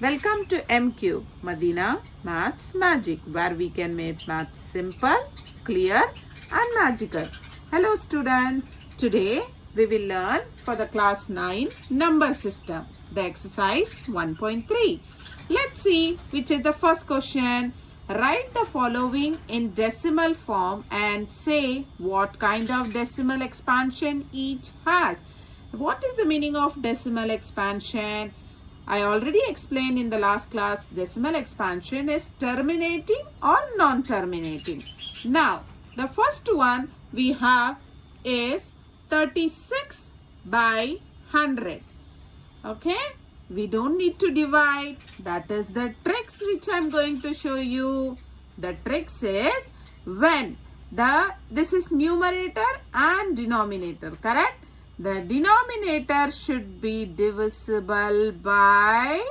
Welcome to MQ Madina Maths Magic, where we can make maths simple, clear and magical. Hello student, today we will learn for the class 9 number system, the exercise 1.3. Let's see which is the first question. Write the following in decimal form and say what kind of decimal expansion each has. What is the meaning of decimal expansion? I already explained in the last class, decimal expansion is terminating or non-terminating. Now, the first one we have is 36 by 100. Okay, we don't need to divide. That is the tricks which I am going to show you. The tricks is when this is numerator and denominator, correct? The denominator should be divisible by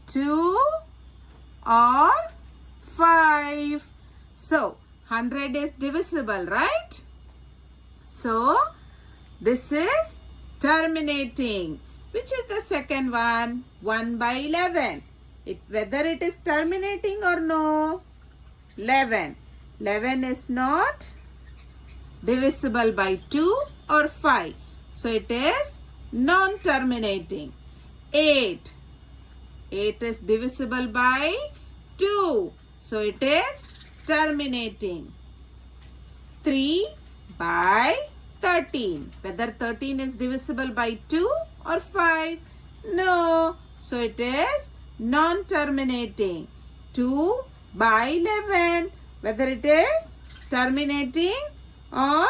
2 or 5. So, 100 is divisible, right? So, this is terminating. Which is the second one? 1 by 11. Whether it is terminating or no? 11. 11 is not divisible by 2 or 5. So it is non-terminating. 8. 8 is divisible by 2. So it is terminating. 3 by 13. Whether 13 is divisible by 2 or 5? No. So it is non-terminating. 2 by 11. Whether it is terminating or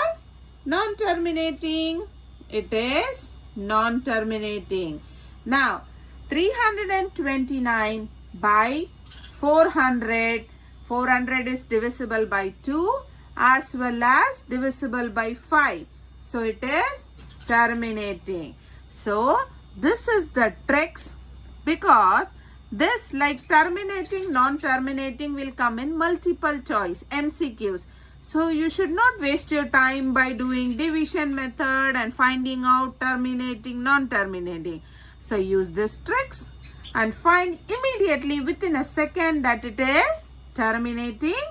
non-terminating? It is non-terminating. Now, 329 by 400. 400 is divisible by 2 as well as divisible by 5. So, it is terminating. So, this is the tricks because this like terminating, non-terminating will come in multiple choice, MCQs. So you should not waste your time by doing division method and finding out terminating, non-terminating. So use these tricks and find immediately within a second that it is terminating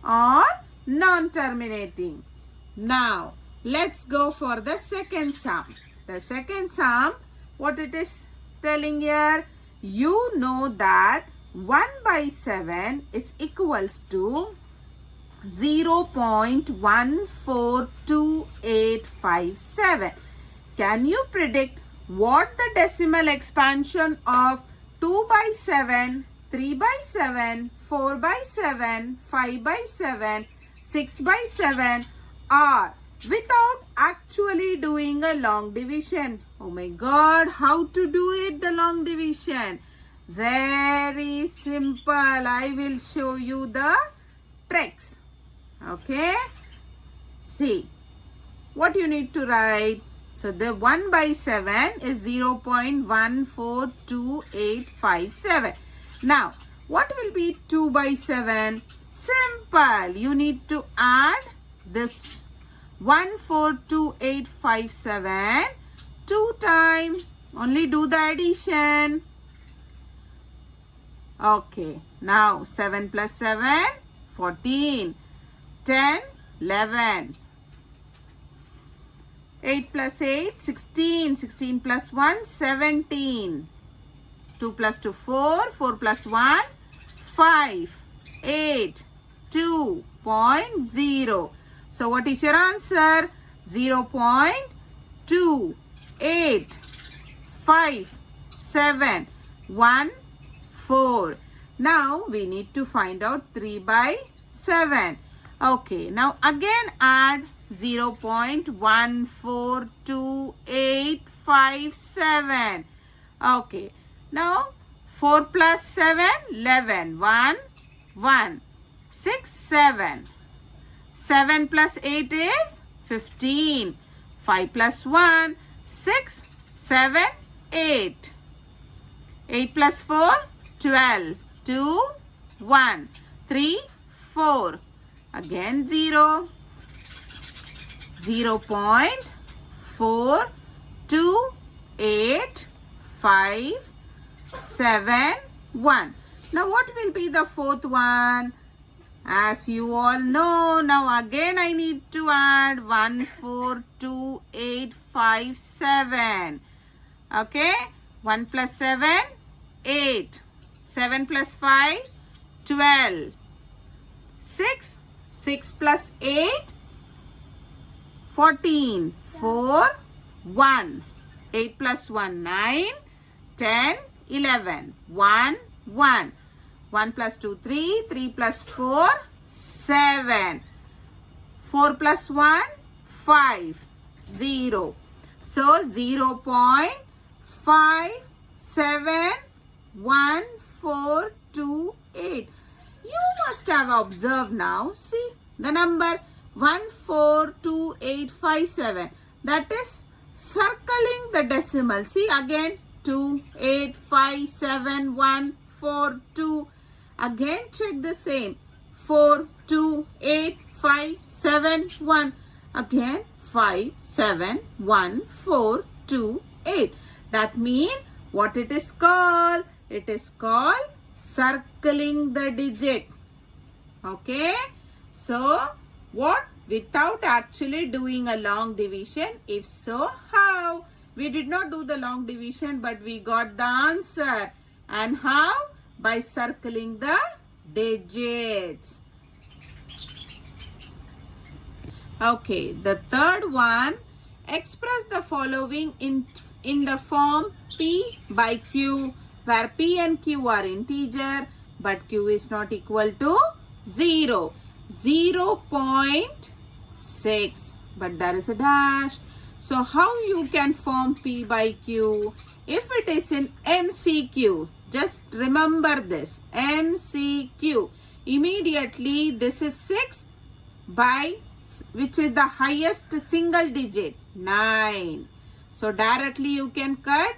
or non-terminating. Now let's go for the second sum. The second sum, what it is telling here, you know that 1 by 7 is equals to 0.142857. Can you predict what the decimal expansion of 2 by 7, 3 by 7, 4 by 7, 5 by 7, 6 by 7 are without actually doing a long division? Oh my God, how to do it, the long division? Very simple. I will show you the tricks. Okay, see what you need to write. So the 1 by 7 is 0.142857. Now what will be 2 by 7? Simple. You need to add this 142857 2 times. Only do the addition. Okay, now 7 plus 7, 14. 10, 11. 8 plus 8, 16. 16 plus 1, 17. 2 plus 2, 4. 4 plus 1, 5. 8, 2.0. So what is your answer? 0.285714. Now we need to find out 3 by 7. Okay, now again add 0.142857. Okay, now 4 plus 7, 11. 1, 1. 6, 7. 7 plus 8 is 15. 5 plus 1, 6, 7, 8. 8 plus 4, 12. 2, 1. 3, 4. Again 0. 0.42857 1. Now what will be the fourth one? As you all know, now again I need to add 1, 4, 2, 8, 5, 7. Okay, 1 plus 7, 8. 7 plus 5, 12. 6, 6 plus 8, 14. 4, 1. 8 plus 1, 9. 10, 11. 1, 1. 1 plus 2, 3. 3 plus 4, 7. 4 plus 1, 5. 0. So 0.571428. You must have observed now. See the number 142857. That is circling the decimal. See again 2, 8, 5, 7, 1, 4, 2. Again check the same. 4, 2, 8, 5, 7, 1. Again 5, 7, 1, 4, 2, 8. That means what it is called? It is called circling the digit. Okay. So what? Without actually doing a long division. If so, how? We did not do the long division, but we got the answer. And how? By circling the digits. Okay, the third one, express the following in the form P by Q, where P and Q are integer, but Q is not equal to 0. 0.6, but there is a dash. So how you can form P by Q? If it is in MCQ, just remember this, MCQ. Immediately this is 6 by which is the highest single digit, 9. So directly you can cut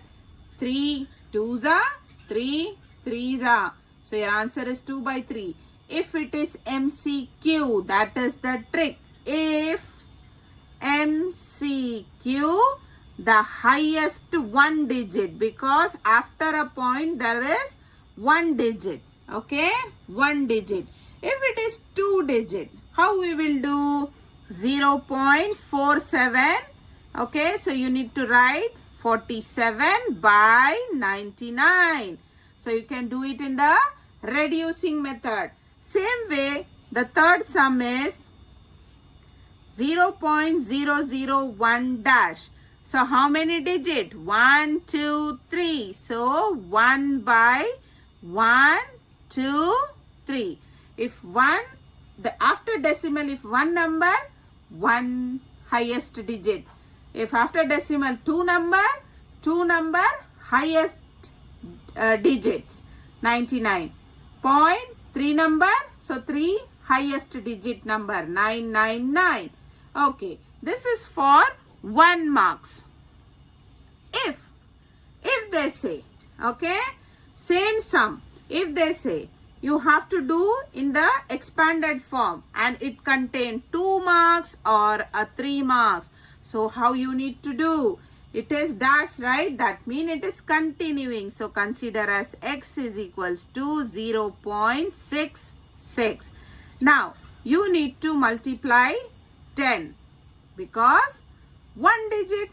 3 2s are 3 3s are. So your answer is 2 by 3. If it is MCQ, that is the trick. If MCQ, the highest one digit, because after a point there is one digit. Okay, one digit. If it is two digit, how we will do? 0.47. Okay, so you need to write 47 by 99. So you can do it in the reducing method. Same way, the third sum is 0.001 dash. So how many digit? 1, 2, 3. So 1 by 1, 2, 3. If one, after decimal, if one number, one highest digit. If after decimal, two number, highest digits, 99. Point, 3 number, so 3 highest digit number, 999. Okay, this is for 1 marks. If they say, okay, same sum, if they say, you have to do in the expanded form and it contain 2 marks or 3 marks. So how you need to do? It is dash, right? That means it is continuing. So consider as x is equals to 0.66. Now you need to multiply 10 because one digit.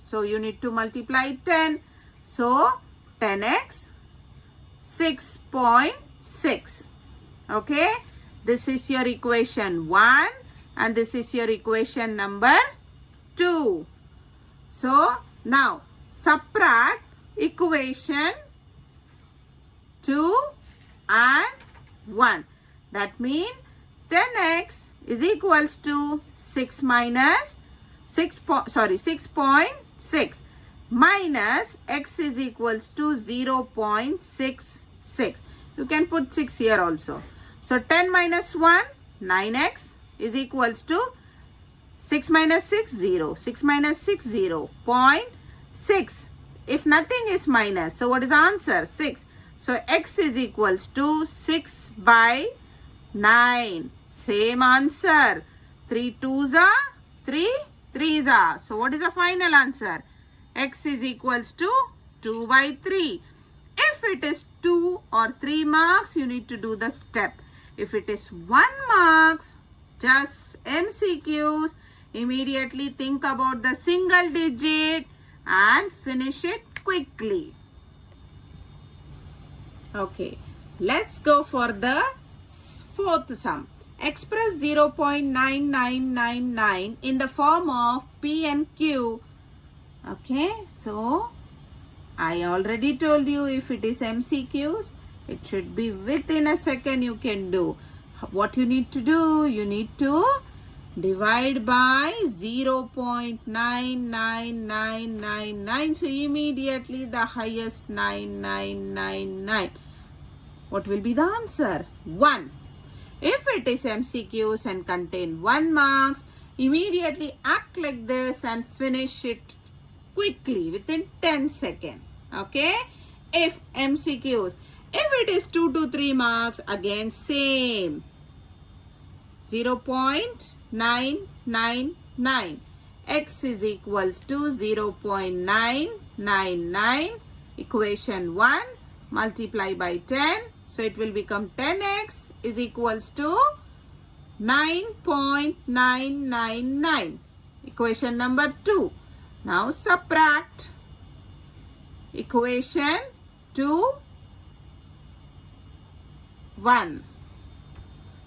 So you need to multiply 10. So 10x 6.6. Okay, this is your equation 1 and this is your equation number 2. So now subtract equation 2 and 1. That means 10x is equals to 6 minus 6.6 minus x is equals to 0.66. You can put 6 here also. So 10 minus 1, 9x is equals to 6 minus 6, 0. 6 minus 6, 0. 0.6. If nothing is minus, so what is the answer? 6. So x is equals to 6 by 9. Same answer. 3 2s are 3 3s are. So what is the final answer? X is equals to 2 by 3. If it is 2 or 3 marks, you need to do the step. If it is 1 marks, just MCQs, immediately think about the single digit and finish it quickly. Okay, let's go for the fourth sum. Express 0.9999 in the form of P and Q. Okay, so I already told you if it is MCQs, it should be within a second you can do. What you need to do, you need to divide by 0.99999. So immediately the highest 9999. What will be the answer? 1. If it is MCQs and contain 1 marks, immediately act like this and finish it quickly within 10 seconds. Okay? If MCQs, if it is 2 to 3 marks, again same. 0.999. X is equals to 0.999. Equation 1. Multiply by 10. So it will become 10x is equals to 9.999. Equation number 2. Now subtract. Equation 2, 1.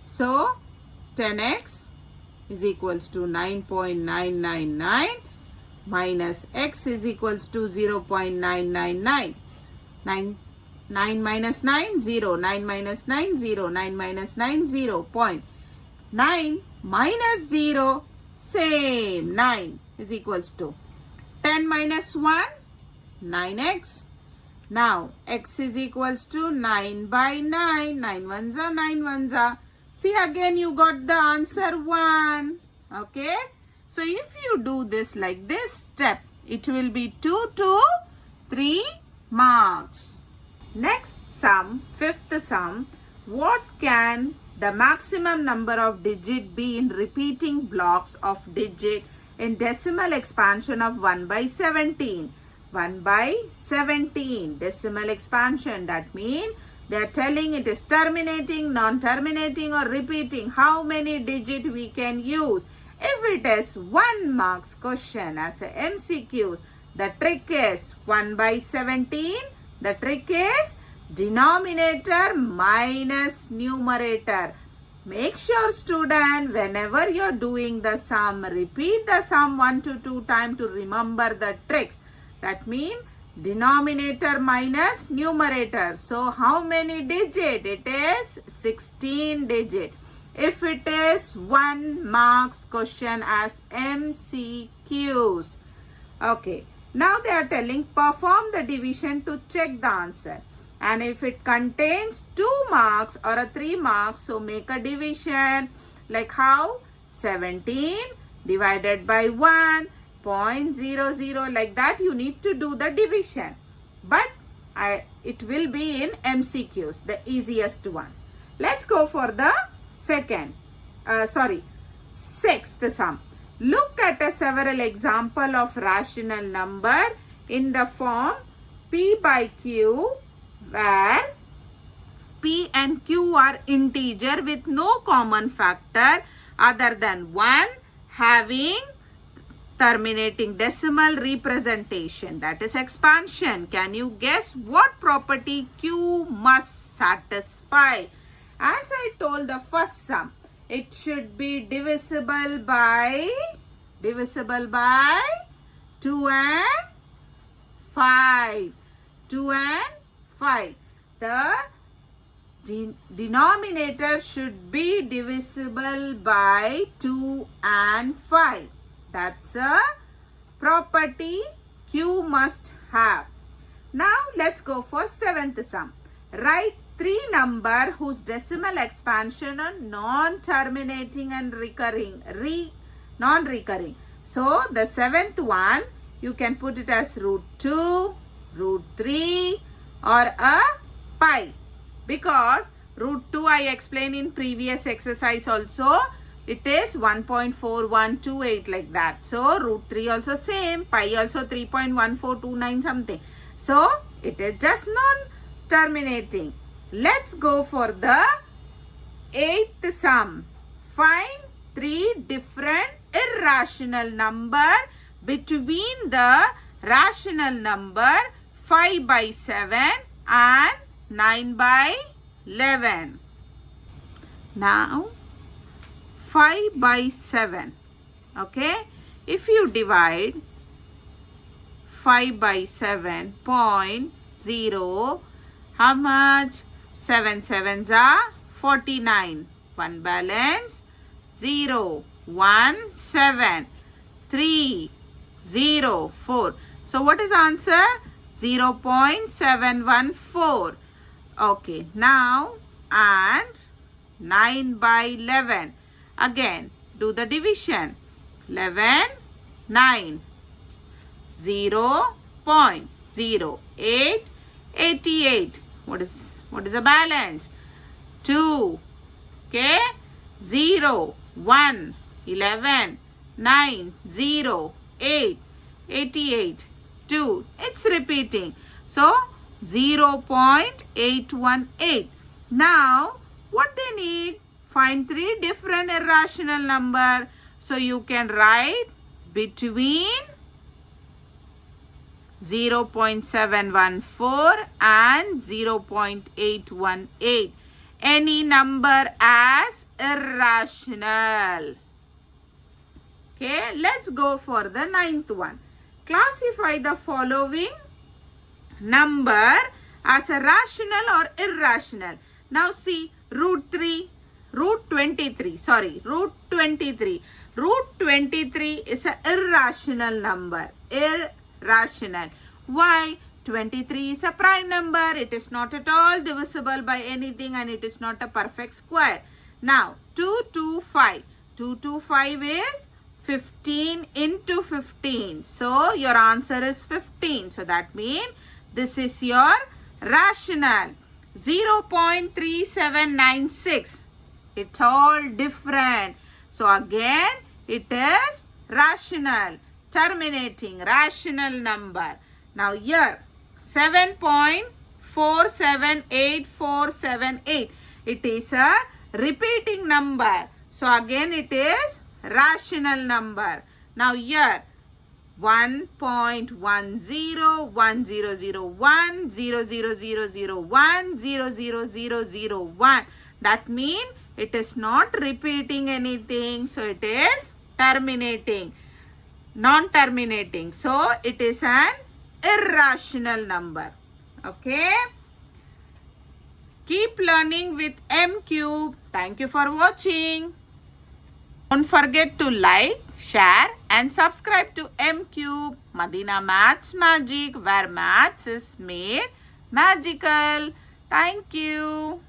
So 10x is equals to 9.999 minus x is equals to 0.999. 9 minus 9, 0. 9 minus 9, 0. 9 minus 9, 0. 9 minus 0, same. 9 is equals to 10 minus 1, 9x. Now, x is equals to 9 by 9. 9 ones are 9 ones are. See, again you got the answer 1. Okay. So, if you do this like this step, it will be 2 to 3 marks. Next sum, fifth sum, what can the maximum number of digit be in repeating blocks of digit in decimal expansion of 1 by 17? 1 by 17, decimal expansion. That means they are telling it is terminating, non-terminating or repeating. How many digit we can use? If it is 1 marks question as a MCQ, the trick is 1 by 17. The trick is denominator minus numerator. Make sure, student, whenever you are doing the sum, repeat the sum 1 to 2 times to remember the tricks. That means denominator minus numerator. So, how many digit? It is 16 digit. If it is 1 marks question as MCQs. Okay. Now they are telling perform the division to check the answer. And if it contains 2 marks or a 3 marks, so make a division. Like how? 17 divided by 1, 0.00, like that you need to do the division. But it will be in MCQs, the easiest one. Let's go for the sixth sum. Look at several example of rational number in the form P by Q, where P and Q are integer with no common factor other than 1, having terminating decimal representation, that is expansion. Can you guess what property Q must satisfy? As I told the first sum, it should be divisible by 2 and 5. 2 and 5. The denominator should be divisible by 2 and 5. That's a property Q must have. Now let's go for seventh sum. Write 3 number whose decimal expansion are non-terminating and non-recurring. So the 7th one, you can put it as √2, √3 or a pi. Because √2 I explained in previous exercise also. It is 1.4128 like that. So √3 also same. Pi also 3.1429 something. So it is just terminating. Let's go for the 8th sum. Find 3 different irrational number between the rational number 5 by 7 and 9 by 11. Now 5 by 7. Okay, if you divide 5 by 7.0, how much? 7 sevens are 49. 1 balance 0, 1, 7, 3, 0, 4. So what is answer? 0.714. Okay, now and 9 by 11. Again, do the division. 11, 9, 0.08, 88. What is the balance? 2. Okay, 0, 1, 11, 9, 0, 8, 88, 2. It's repeating. So 0.818. Now what they need? Find 3 different irrational number. So you can write between 0.714 and 0.818. Any number as irrational. Okay, let's go for the 9th one. Classify the following number as a rational or irrational. Now see, root 23. Root 23. Root 23 is an irrational number. Irrational. Why? 23 is a prime number. It is not at all divisible by anything and it is not a perfect square. Now, 225. 225 is 15 into 15. So, your answer is 15. So, that means this is your rational. 0.3796. It's all different. So, again, it is rational. Terminating, rational number. Now, here, 7.478478. It is a repeating number. So, again, it is rational number. Now, here, 1.10, 1001, 00001, 00001. That means it is not repeating anything. So, it is terminating, non-terminating. So, it is an irrational number. Okay. Keep learning with M Cube. Thank you for watching. Don't forget to like, share and subscribe to M Cube, Madina Maths Magic, where maths is made magical. Thank you.